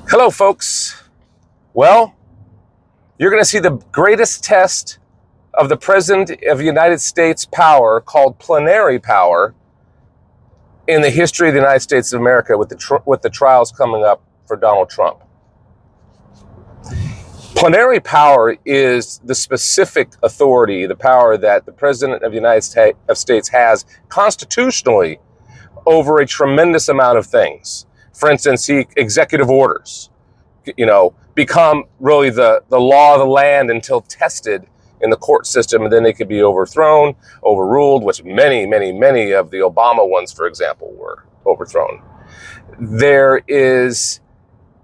Hello, folks. Well, you're going to see the greatest test of the President of the United States power, called plenary power, in the history of the United States of America with the trials coming up for Donald Trump. Plenary power is the specific authority, the power that the President of the United States has constitutionally over a tremendous amount of things. For instance, executive orders, become really the law of the land until tested in the court system, and then they could be overthrown, overruled, which many of the Obama ones, for example, were overthrown. There is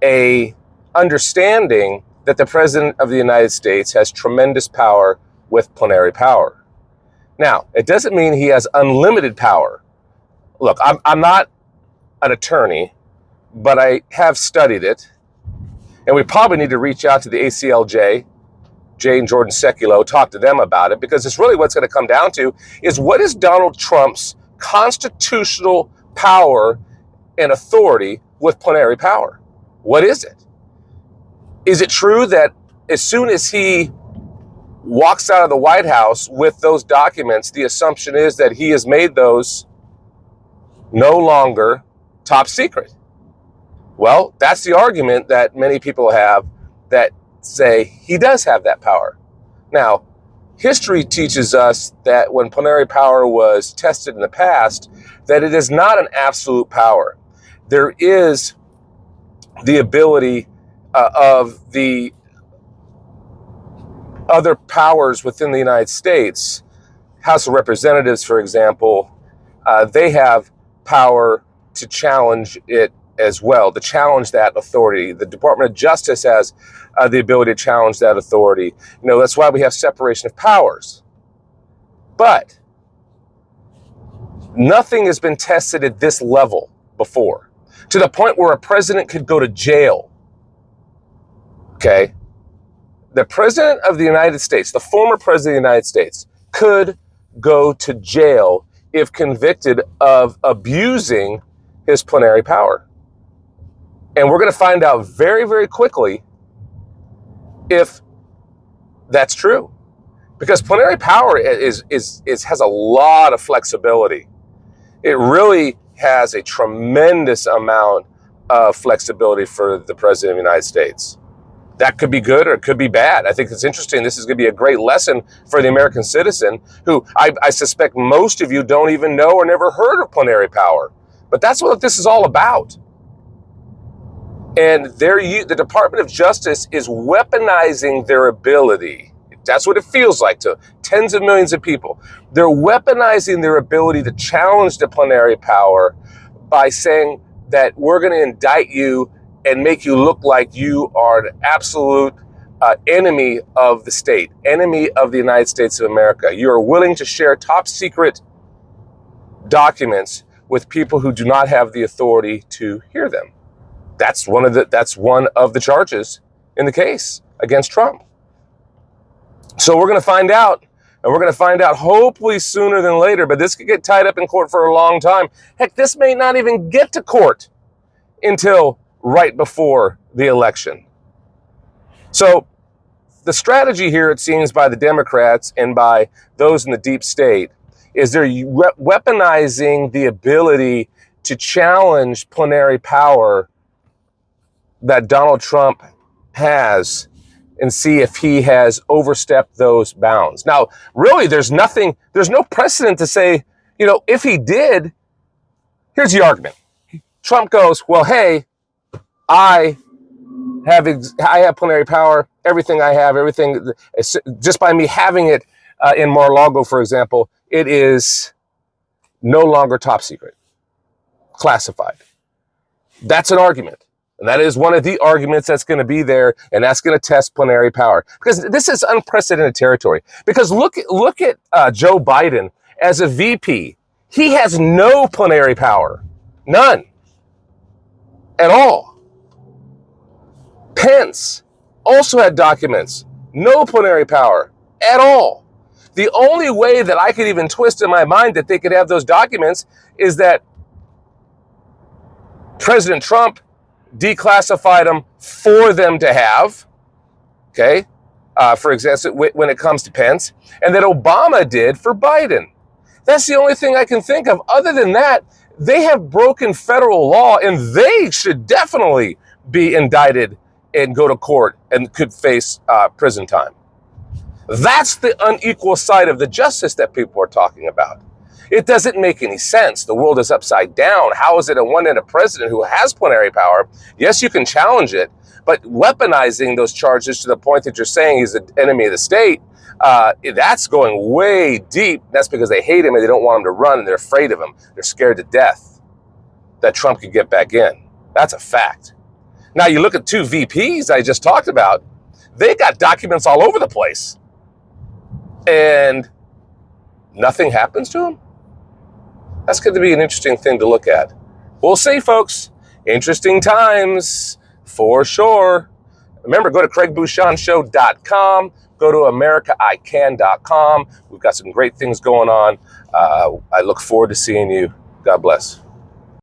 a understanding that the President of the United States has tremendous power with plenary power. Now, it doesn't mean he has unlimited power. Look, I'm not an attorney, but I have studied it. And we probably need to reach out to the ACLJ, Jay and Jordan Sekulow, talk to them about it, because it's really what's going to come down to is, what is Donald Trump's constitutional power and authority with plenary power? What is it? Is it true that as soon as he walks out of the White House with those documents, the assumption is that he has made those no longer top secret? Well, that's the argument that many people have that say he does have that power. Now, history teaches us that when plenary power was tested in the past, that it is not an absolute power. There is the ability of the other powers within the United States, House of Representatives, for example, they have power to challenge it as well, to challenge that authority. The Department of Justice has the ability to challenge that authority. That's why we have separation of powers. But nothing has been tested at this level before, to the point where a president could go to jail. Okay? The President of the United States, the former President of the United States, could go to jail if convicted of abusing his plenary power. And we're going to find out very quickly if that's true, because plenary power has a lot of flexibility. It really has a tremendous amount of flexibility for the President of the United States. That could be good or it could be bad. I think it's interesting. This is going to be a great lesson for the American citizen, who I suspect most of you don't even know or never heard of plenary power. But that's what this is all about. And the Department of Justice is weaponizing their ability. That's what it feels like to tens of millions of people. They're weaponizing their ability to challenge the plenary power by saying that we're going to indict you and make you look like you are an absolute enemy of the state, enemy of the United States of America. You are willing to share top secret documents with people who do not have the authority to hear them. That's one of the charges in the case against Trump. So we're going to find out, and we're going to find out hopefully sooner than later, but this could get tied up in court for a long time. Heck, this may not even get to court until right before the election. So the strategy here, it seems, by the Democrats and by those in the deep state, is they're weaponizing the ability to challenge plenary power that Donald Trump has and see if he has overstepped those bounds. Now, really, there's no precedent to say, if he did. Here's the argument. Trump goes, well, hey, I have plenary power. Everything I have, just by me having it in Mar-a-Lago, for example, it is no longer top secret, classified. That's an argument. And that is one of the arguments that's going to be there, and that's going to test plenary power, because this is unprecedented territory. Because look at Joe Biden as a VP. He has no plenary power, none at all. Pence also had documents, no plenary power at all. The only way that I could even twist in my mind that they could have those documents is that President Trump declassified them for them to have, okay? For example, when it comes to Pence, and that Obama did for Biden. That's the only thing I can think of. Other than that, they have broken federal law, and they should definitely be indicted and go to court and could face prison time. That's the unequal side of the justice that people are talking about. It doesn't make any sense. The world is upside down. How is it on one end a president who has plenary power? Yes, you can challenge it, but weaponizing those charges to the point that you're saying he's an enemy of the state, that's going way deep. That's because they hate him and they don't want him to run and they're afraid of him. They're scared to death that Trump could get back in. That's a fact. Now you look at two VPs I just talked about, they got documents all over the place and nothing happens to them. That's going to be an interesting thing to look at. We'll see, folks. Interesting times for sure. Remember, go to CraigBouchonShow.com. Go to AmericaICan.com. We've got some great things going on. I look forward to seeing you. God bless.